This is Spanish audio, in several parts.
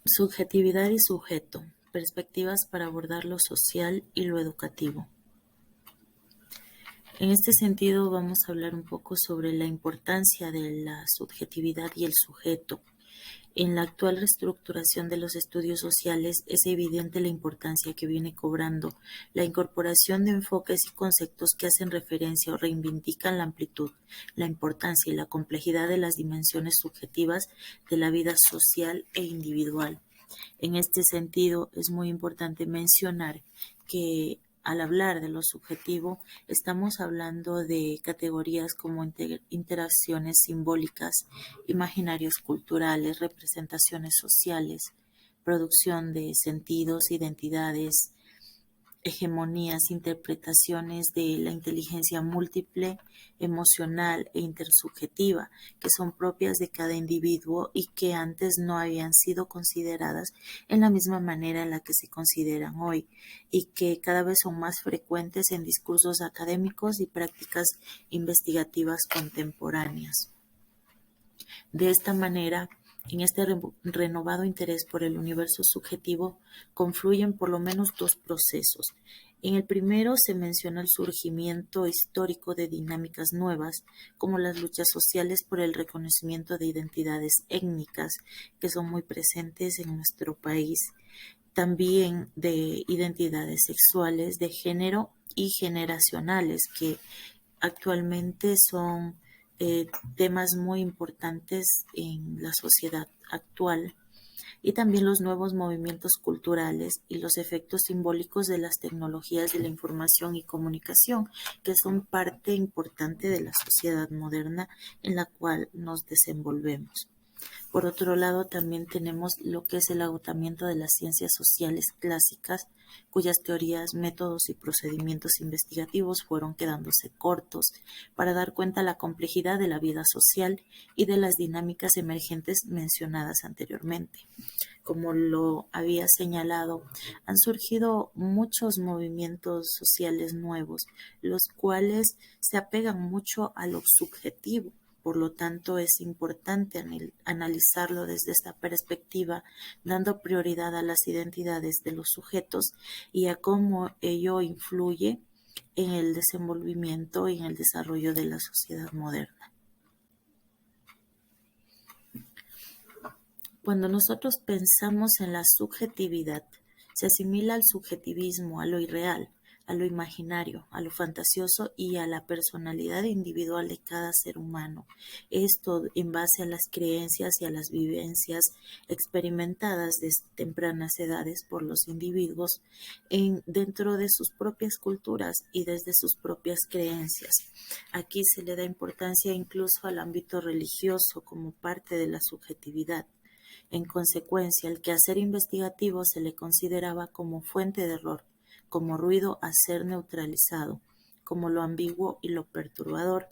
Subjetividad y sujeto: perspectivas para abordar lo social y lo educativo. En este sentido vamos a hablar un poco sobre la importancia de la subjetividad y el sujeto. En la actual reestructuración de los estudios sociales es evidente la importancia que viene cobrando la incorporación de enfoques y conceptos que hacen referencia o reivindican la amplitud, la importancia y la complejidad de las dimensiones subjetivas de la vida social e individual. En este sentido, es muy importante mencionar que al hablar de lo subjetivo, estamos hablando de categorías como interacciones simbólicas, imaginarios culturales, representaciones sociales, producción de sentidos, identidades, hegemonías, interpretaciones de la inteligencia múltiple, emocional e intersubjetiva, que son propias de cada individuo y que antes no habían sido consideradas en la misma manera en la que se consideran hoy, y que cada vez son más frecuentes en discursos académicos y prácticas investigativas contemporáneas. De esta manera, en este renovado interés por el universo subjetivo confluyen por lo menos dos procesos. En el primero se menciona el surgimiento histórico de dinámicas nuevas, como las luchas sociales por el reconocimiento de identidades étnicas, que son muy presentes en nuestro país, también de identidades sexuales, de género y generacionales, que actualmente son temas muy importantes en la sociedad actual, y también los nuevos movimientos culturales y los efectos simbólicos de las tecnologías de la información y comunicación, que son parte importante de la sociedad moderna en la cual nos desenvolvemos. Por otro lado, también tenemos lo que es el agotamiento de las ciencias sociales clásicas, cuyas teorías, métodos y procedimientos investigativos fueron quedándose cortos para dar cuenta de la complejidad de la vida social y de las dinámicas emergentes mencionadas anteriormente. Como lo había señalado, han surgido muchos movimientos sociales nuevos, los cuales se apegan mucho a lo subjetivo. Por lo tanto, es importante analizarlo desde esta perspectiva, dando prioridad a las identidades de los sujetos y a cómo ello influye en el desenvolvimiento y en el desarrollo de la sociedad moderna. Cuando nosotros pensamos en la subjetividad, se asimila al subjetivismo, a lo irreal, a lo imaginario, a lo fantasioso y a la personalidad individual de cada ser humano. Esto en base a las creencias y a las vivencias experimentadas desde tempranas edades por los individuos dentro de sus propias culturas y desde sus propias creencias. Aquí se le da importancia incluso al ámbito religioso como parte de la subjetividad. En consecuencia, el quehacer investigativo se le consideraba como fuente de error, como ruido a ser neutralizado, como lo ambiguo y lo perturbador.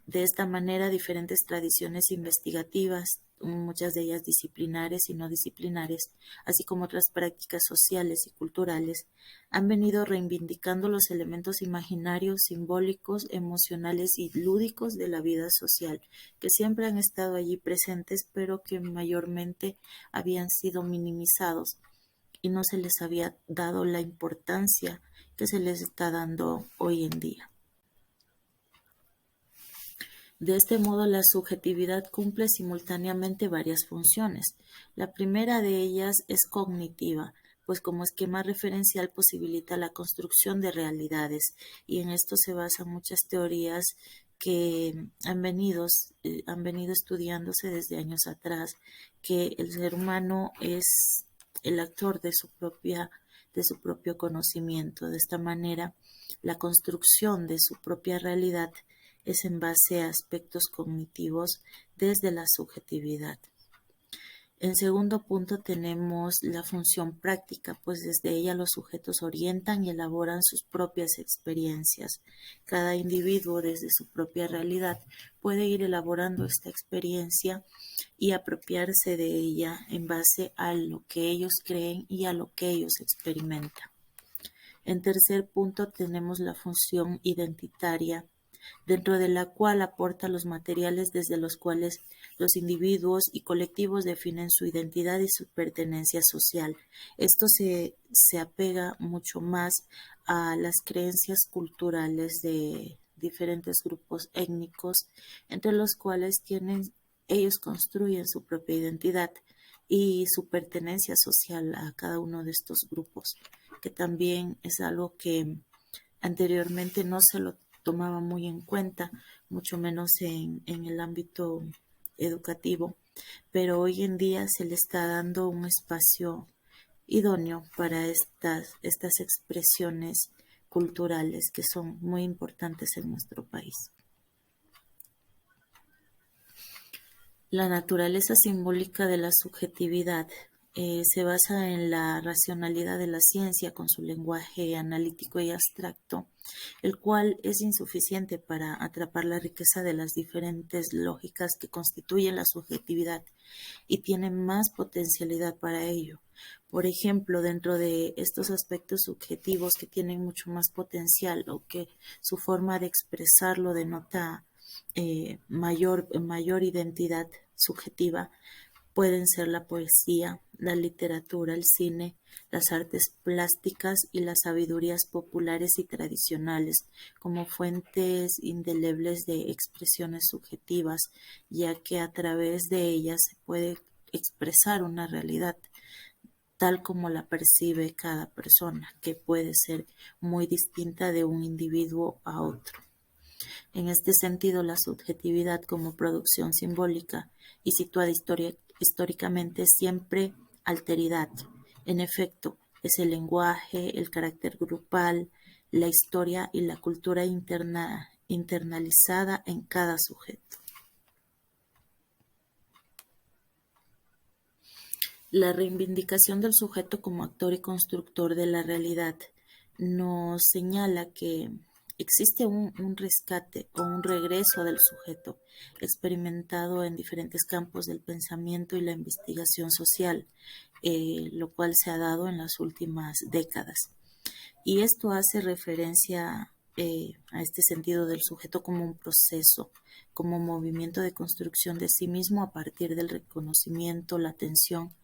De esta manera, diferentes tradiciones investigativas, muchas de ellas disciplinares y no disciplinares, así como otras prácticas sociales y culturales, han venido reivindicando los elementos imaginarios, simbólicos, emocionales y lúdicos de la vida social, que siempre han estado allí presentes, pero que mayormente habían sido minimizados y no se les había dado la importancia que se les está dando hoy en día. De este modo, la subjetividad cumple simultáneamente varias funciones. La primera de ellas es cognitiva, pues como esquema referencial posibilita la construcción de realidades, y en esto se basan muchas teorías que han venido estudiándose desde años atrás, que el ser humano es el actor de su propio conocimiento. De esta manera, la construcción de su propia realidad es en base a aspectos cognitivos desde la subjetividad. En segundo punto tenemos la función práctica, pues desde ella los sujetos orientan y elaboran sus propias experiencias. Cada individuo desde su propia realidad puede ir elaborando esta experiencia y apropiarse de ella en base a lo que ellos creen y a lo que ellos experimentan. En tercer punto tenemos la función identitaria, dentro de la cual aporta los materiales desde los cuales los individuos y colectivos definen su identidad y su pertenencia social. Esto se apega mucho más a las creencias culturales de diferentes grupos étnicos, entre los cuales ellos construyen su propia identidad y su pertenencia social a cada uno de estos grupos, que también es algo que anteriormente no se lo tomaba muy en cuenta, mucho menos en el ámbito educativo, pero hoy en día se le está dando un espacio idóneo para estas expresiones culturales que son muy importantes en nuestro país. La naturaleza simbólica de la subjetividad se basa en la racionalidad de la ciencia con su lenguaje analítico y abstracto, el cual es insuficiente para atrapar la riqueza de las diferentes lógicas que constituyen la subjetividad y tiene más potencialidad para ello. Por ejemplo, dentro de estos aspectos subjetivos que tienen mucho más potencial o que su forma de expresarlo denota mayor identidad subjetiva, pueden ser la poesía, la literatura, el cine, las artes plásticas y las sabidurías populares y tradicionales como fuentes indelebles de expresiones subjetivas, ya que a través de ellas se puede expresar una realidad tal como la percibe cada persona, que puede ser muy distinta de un individuo a otro. En este sentido, la subjetividad como producción simbólica y situada históricamente siempre alteridad. En efecto, es el lenguaje, el carácter grupal, la historia y la cultura internalizada en cada sujeto. La reivindicación del sujeto como actor y constructor de la realidad nos señala que existe un rescate o un regreso del sujeto experimentado en diferentes campos del pensamiento y la investigación social, lo cual se ha dado en las últimas décadas. Y esto hace referencia a este sentido del sujeto como un proceso, como movimiento de construcción de sí mismo a partir del reconocimiento, la atención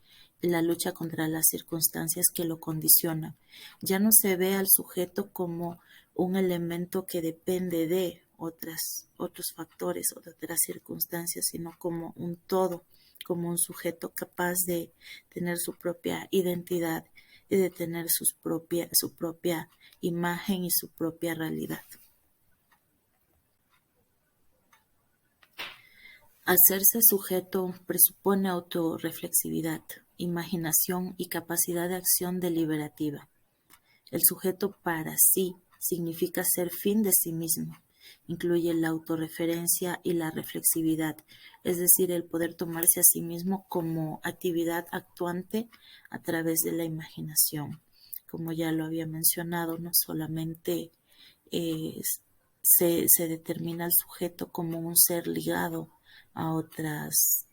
y la lucha contra las circunstancias que lo condicionan. Ya no se ve al sujeto como un elemento que depende de otros factores o de otras circunstancias, sino como un todo, como un sujeto capaz de tener su propia identidad y de tener su propia imagen y su propia realidad. Hacerse sujeto presupone autorreflexividad, imaginación y capacidad de acción deliberativa. El sujeto para sí significa ser fin de sí mismo. Incluye la autorreferencia y la reflexividad, es decir, el poder tomarse a sí mismo como actividad actuante a través de la imaginación. Como ya lo había mencionado, no solamente eh, se determina al sujeto como un ser ligado a otras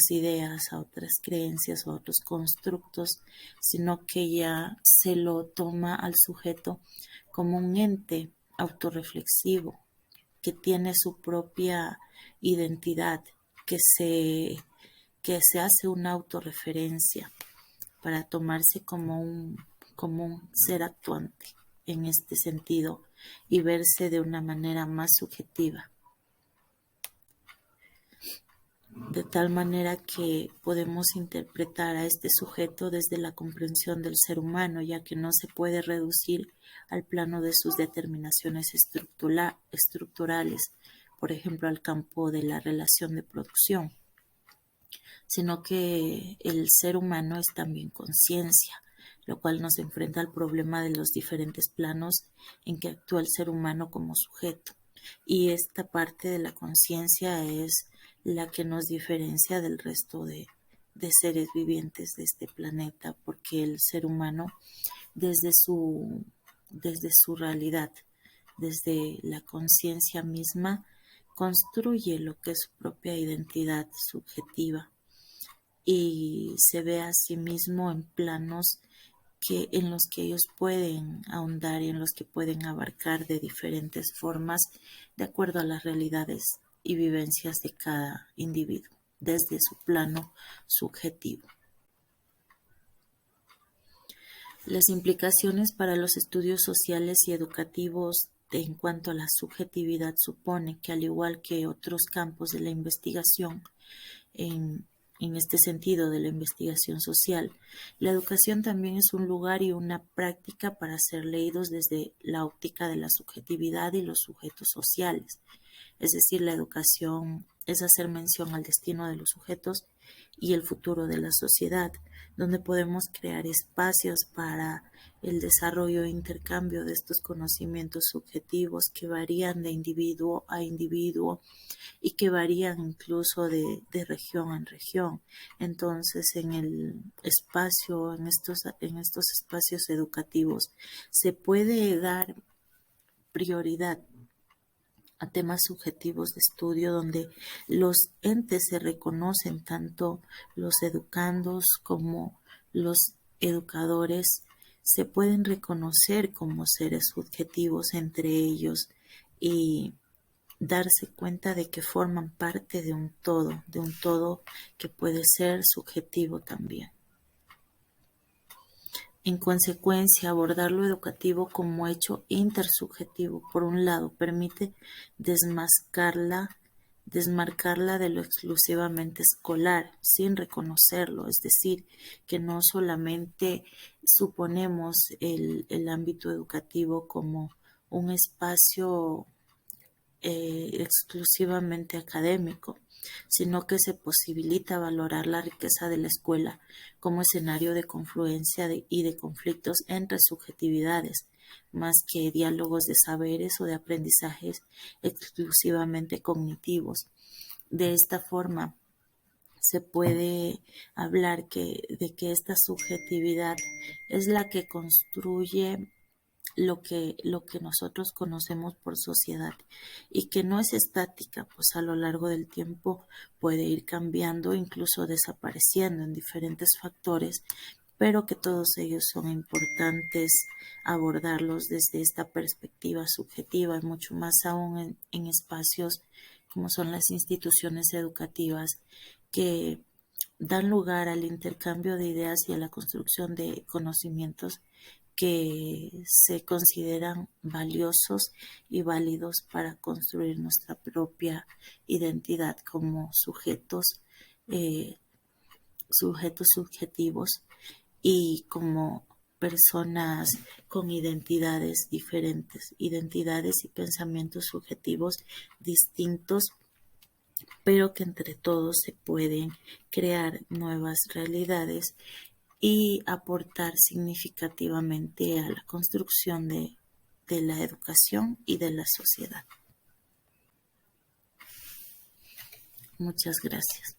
ideas, a otras creencias o a otros constructos, sino que ya se lo toma al sujeto como un ente autorreflexivo que tiene su propia identidad, que se, que se hace una autorreferencia para tomarse como un ser actuante en este sentido y verse de una manera más subjetiva. De tal manera que podemos interpretar a este sujeto desde la comprensión del ser humano, ya que no se puede reducir al plano de sus determinaciones estructurales, por ejemplo, al campo de la relación de producción, sino que el ser humano es también conciencia, lo cual nos enfrenta al problema de los diferentes planos en que actúa el ser humano como sujeto. Y esta parte de la conciencia es la que nos diferencia del resto de seres vivientes de este planeta, porque el ser humano desde desde su realidad, desde la conciencia misma, construye lo que es su propia identidad subjetiva y se ve a sí mismo en planos en los que ellos pueden ahondar y en los que pueden abarcar de diferentes formas de acuerdo a las realidades y vivencias de cada individuo desde su plano subjetivo. Las implicaciones para los estudios sociales y educativos en cuanto a la subjetividad supone que, al igual que otros campos de la investigación, en este sentido de la investigación social, la educación también es un lugar y una práctica para ser leídos desde la óptica de la subjetividad y los sujetos sociales. Es decir, la educación es hacer mención al destino de los sujetos y el futuro de la sociedad, donde podemos crear espacios para el desarrollo e intercambio de estos conocimientos subjetivos que varían de individuo a individuo y que varían incluso de región en región. Entonces, en el espacio, en estos espacios educativos, se puede dar prioridad a temas subjetivos de estudio donde los entes se reconocen, tanto los educandos como los educadores se pueden reconocer como seres subjetivos entre ellos y darse cuenta de que forman parte de un todo que puede ser subjetivo también. En consecuencia, abordar lo educativo como hecho intersubjetivo, por un lado, permite desmarcarla de lo exclusivamente escolar, sin reconocerlo, es decir, que no solamente suponemos el ámbito educativo como un espacio exclusivamente académico, sino que se posibilita valorar la riqueza de la escuela como escenario de confluencia y de conflictos entre subjetividades, más que diálogos de saberes o de aprendizajes exclusivamente cognitivos. De esta forma, se puede hablar de que esta subjetividad es la que construye lo que nosotros conocemos por sociedad y que no es estática, pues a lo largo del tiempo puede ir cambiando, incluso desapareciendo en diferentes factores, pero que todos ellos son importantes abordarlos desde esta perspectiva subjetiva y mucho más aún en espacios como son las instituciones educativas que dan lugar al intercambio de ideas y a la construcción de conocimientos que se consideran valiosos y válidos para construir nuestra propia identidad como eh, sujetos subjetivos y como personas con identidades diferentes, identidades y pensamientos subjetivos distintos, pero que entre todos se pueden crear nuevas realidades y aportar significativamente a la construcción de la educación y de la sociedad. Muchas gracias.